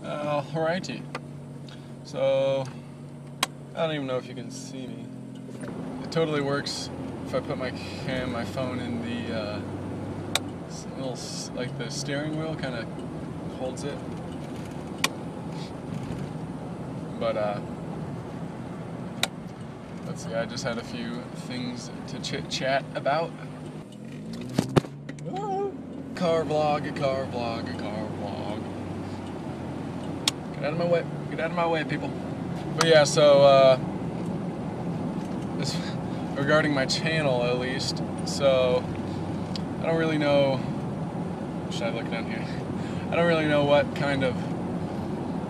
Alrighty. So, I don't even know if you can see me. It totally works if I put my phone in the little, like the steering wheel kind of holds it. But, let's see, I just had a few things to chit-chat about. Car vlog, a car vlog, a car vlog. Get out of my way. Get out of my way, people. But yeah, so, regarding my channel, at least, so, I don't really know, should I look down here? I don't really know what kind of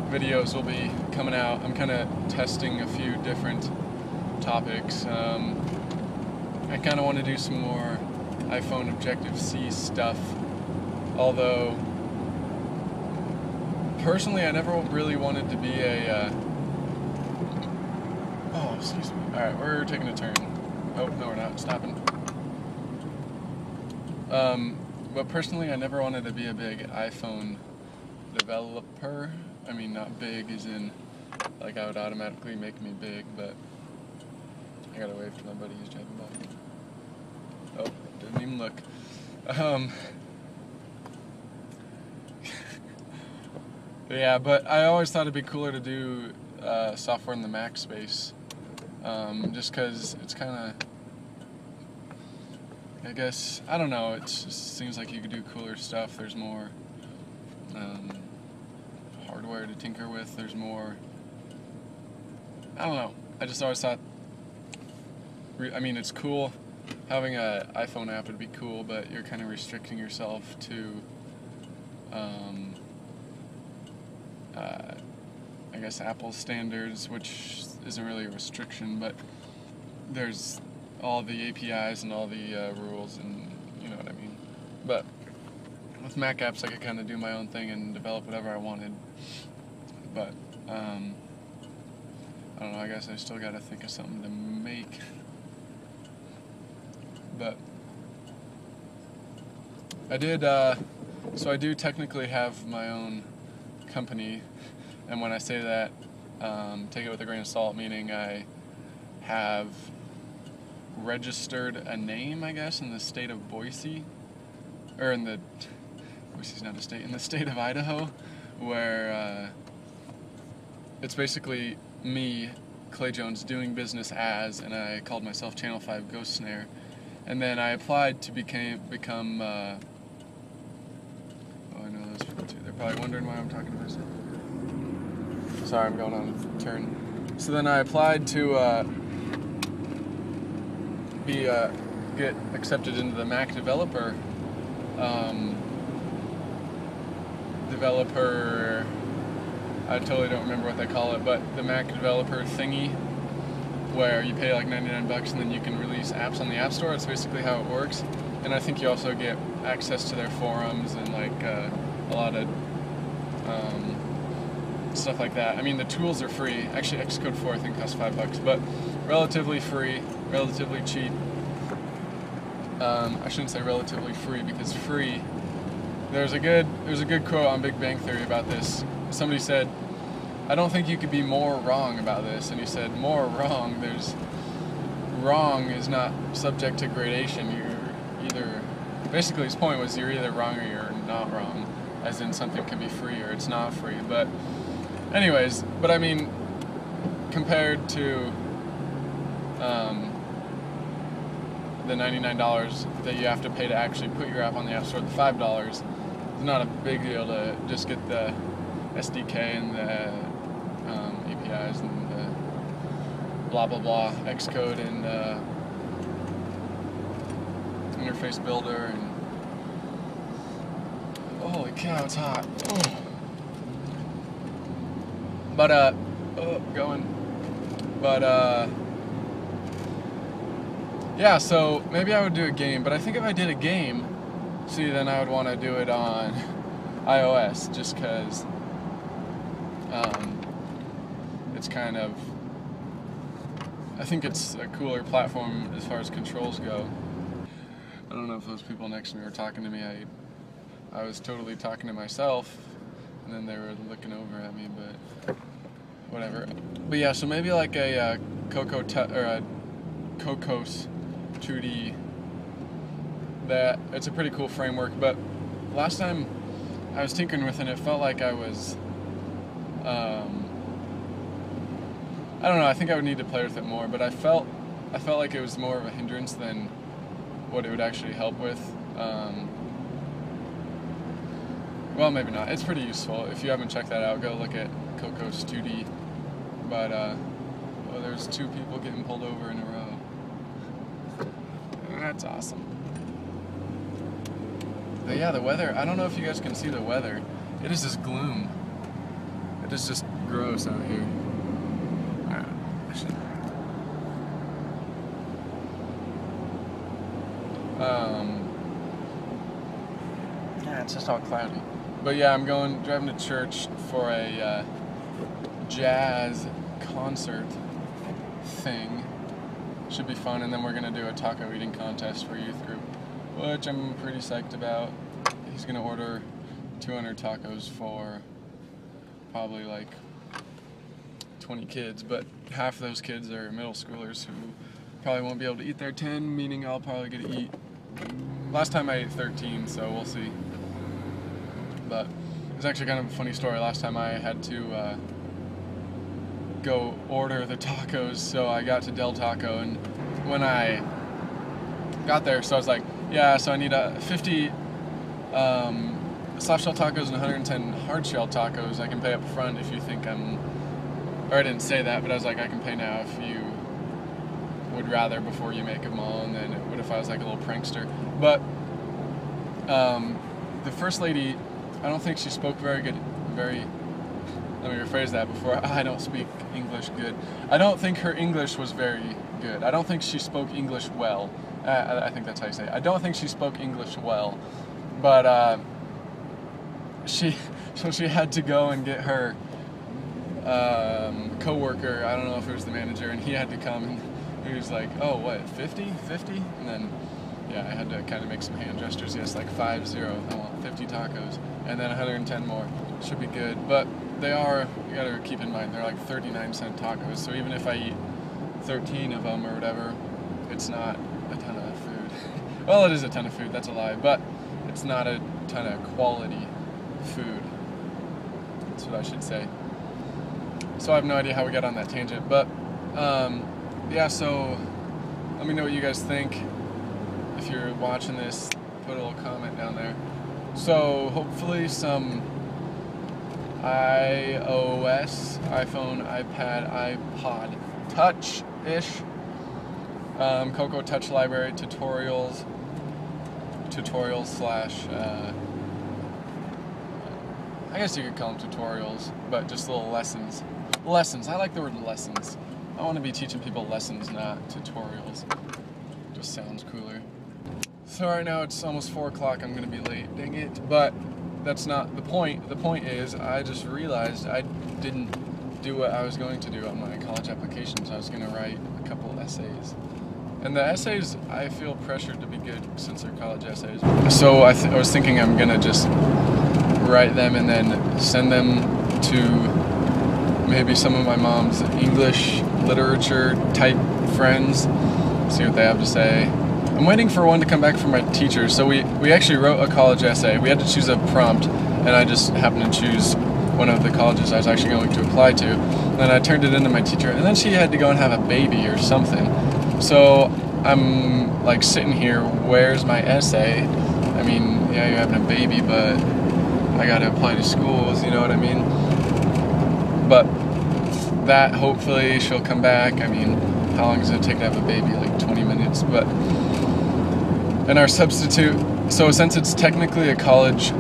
videos will be coming out. I'm kind of testing a few different topics. I kind of want to do some more iPhone Objective-C stuff, although personally I never really wanted to be a oh, excuse me. Alright, we're taking a turn. Oh, no we're not. Stopping. But personally I never wanted to be a big iPhone developer. I mean, not big as in like I would automatically make me big, but I gotta wave to my buddy who's driving by. Oh, didn't even look. Yeah, but I always thought it'd be cooler to do software in the Mac space, just because it's kind of, I guess, I don't know, it just seems like you could do cooler stuff. There's more hardware to tinker with, there's more, I don't know, I just always thought, I mean, it's cool, having an iPhone app would be cool, but you're kind of restricting yourself to, I guess, Apple standards, which isn't really a restriction, but there's all the APIs and all the rules, and you know what I mean. But with Mac apps, I could kind of do my own thing and develop whatever I wanted. But, I don't know, I guess I still got to think of something to make. But I did, so I do technically have my own company, and when I say that, take it with a grain of salt, meaning I have registered a name, I guess, in the state of Boise, or in the, Boise's not a state, in the state of Idaho, where it's basically me, Clay Jones, doing business as, and I called myself Channel 5 Ghost Snare. And then I applied to become, oh, I know those people too. They're probably wondering why I'm talking to myself. Sorry, I'm going on a turn. So then I applied to get accepted into the Mac developer, I totally don't remember what they call it, but the Mac developer thingy, where you pay like 99 bucks and then you can release apps on the App Store. It's basically how it works. And I think you also get access to their forums and like a lot of stuff like that. I mean, the tools are free. Actually, Xcode 4 I think costs $5, but relatively free, relatively cheap. I shouldn't say relatively free, because free, there's a good quote on Big Bang Theory about this. Somebody said, I don't think you could be more wrong about this. And he said, more wrong, wrong is not subject to gradation. You're either, basically his point was you're either wrong or you're not wrong, as in something can be free or it's not free. But anyways, but I mean, compared to the $99 that you have to pay to actually put your app on the App Store, the $5, it's not a big deal to just get the SDK and the APIs and the blah blah blah, Xcode and interface builder, and holy cow, it's hot. Oh. But yeah, so maybe I would do a game, but I think if I did a game, see, then I would want to do it on iOS, just because it's kind of, I think it's a cooler platform as far as controls go. I don't know if those people next to me were talking to me. I was totally talking to myself. and then they were looking over at me, but whatever. But yeah, so maybe like a Cocos 2D. That it's a pretty cool framework, but last time I was tinkering with it, it felt like I was, I don't know, I think I would need to play with it more, but I felt like it was more of a hindrance than what it would actually help with. Well, maybe not. It's pretty useful. If you haven't checked that out, go look at Cocos 2D. But, oh, there's 2 people getting pulled over in a row. That's awesome. But yeah, the weather, I don't know if you guys can see the weather. It is just gloom. It is just gross out here. Yeah, it's just all cloudy. But yeah, I'm driving to church for a jazz concert thing. Should be fun, and then we're gonna do a taco eating contest for youth group, which I'm pretty psyched about. He's gonna order 200 tacos for probably like 20 kids, but half of those kids are middle schoolers who probably won't be able to eat their 10, meaning I'll probably get to eat. Last time I ate 13, so we'll see. But it's actually kind of a funny story. Last time I had to go order the tacos, so I got to Del Taco, and when I got there, so I was like, yeah, so I need 50 soft shell tacos and 110 hard shell tacos. I can pay up front if you think or I didn't say that, but I was like, I can pay now if you would rather before you make them all, and then what if I was like a little prankster? But the first lady, I don't think she spoke very good, let me rephrase that before, I don't speak English good. I don't think her English was very good. I don't think she spoke English well. I think that's how you say it. I don't think she spoke English well, but she had to go and get her co-worker, I don't know if it was the manager, and he had to come, and he was like, oh, what, 50? And then, yeah, I had to kind of make some hand gestures. Yes, like 50, I want 50 tacos, and then 110 more. Should be good, but they are, you gotta keep in mind, they're like 39-cent tacos, so even if I eat 13 of them or whatever, it's not a ton of food. Well, it is a ton of food, that's a lie, but it's not a ton of quality food. That's what I should say. So I have no idea how we got on that tangent, but yeah, so let me know what you guys think. If you're watching this, put a little comment down there. So hopefully some iOS, iPhone, iPad, iPod Touch-ish, Cocoa Touch Library tutorials slash, I guess you could call them tutorials, but just little lessons. Lessons, I like the word lessons. I want to be teaching people lessons, not tutorials. Just sounds cooler. So right now it's almost 4 o'clock, I'm going to be late, dang it. But that's not the point. The point is, I just realized I didn't do what I was going to do on my college applications. I was going to write a couple essays. And the essays, I feel pressured to be good since they're college essays. So I was thinking I'm going to just write them and then send them to maybe some of my mom's English literature type friends, see what they have to say. I'm waiting for one to come back from my teacher. So we actually wrote a college essay. We had to choose a prompt, and I just happened to choose one of the colleges I was actually going to apply to. And then I turned it into my teacher, and then she had to go and have a baby or something. So I'm like sitting here, where's my essay? I mean, yeah, you're having a baby, but I gotta apply to schools, you know what I mean? But that, hopefully she'll come back. I mean, how long does it take to have a baby? Like 20 minutes, but... And our substitute, so since it's technically a college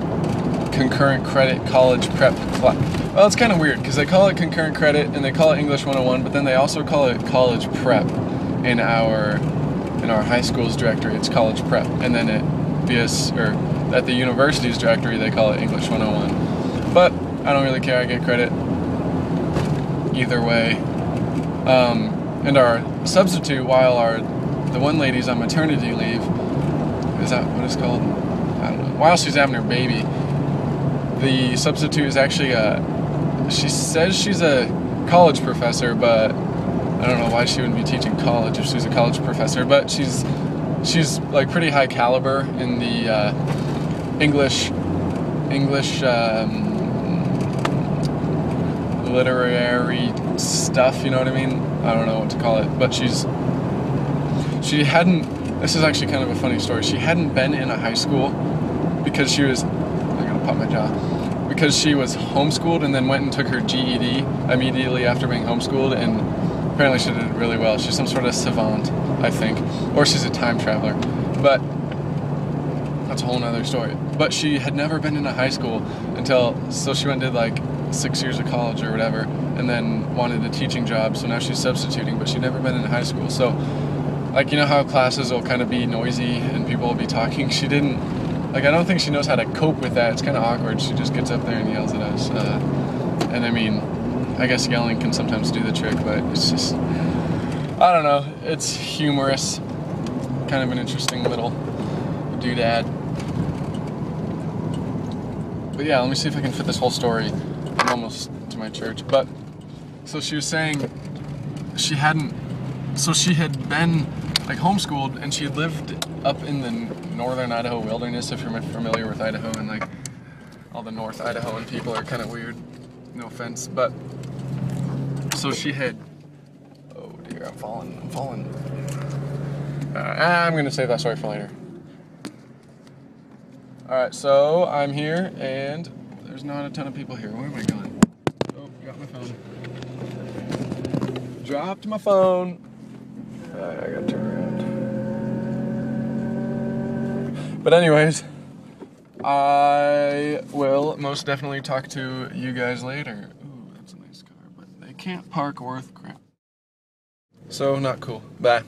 concurrent credit college prep class, well, it's kind of weird because they call it concurrent credit and they call it English 101, but then they also call it college prep in our high school's directory. It's college prep, and then at the university's directory they call it English 101. But I don't really care. I get credit either way. And our substitute, while the one lady's on maternity leave, is that what it's called? I don't know. While she's having her baby, the substitute is actually she says she's a college professor, but I don't know why she wouldn't be teaching college if she's a college professor, but she's like pretty high caliber in the English literary stuff, you know what I mean? I don't know what to call it, but she hadn't, this is actually kind of a funny story, she hadn't been in a high school because she was, I'm gonna pop my jaw, because she was homeschooled and then went and took her GED immediately after being homeschooled, and apparently she did really well. She's some sort of savant, I think, or she's a time traveler, but that's a whole nother story. But she had never been in a high school so she went and did like 6 years of college or whatever, and then wanted a teaching job, so now she's substituting, but she'd never been in high school. So, like, you know how classes will kind of be noisy and people will be talking? She didn't, like, I don't think she knows how to cope with that. It's kind of awkward. She just gets up there and yells at us. And I mean, I guess yelling can sometimes do the trick, but it's just, I don't know, it's humorous. Kind of an interesting little doodad. But yeah, let me see if I can fit this whole story. I'm almost to my church. But, so she was saying she had been like homeschooled, and she had lived up in the northern Idaho wilderness, if you're familiar with Idaho, and like all the North Idahoan people are kind of weird, no offense, but so she had, oh dear, I'm falling. I'm gonna save that story for later. Alright, so I'm here, and there's not a ton of people here. Where am I going? Oh, got my phone. Dropped my phone. I gotta turn around. But anyways, I will most definitely talk to you guys later. Ooh, that's a nice car, but they can't park worth crap. So, not cool. Bye.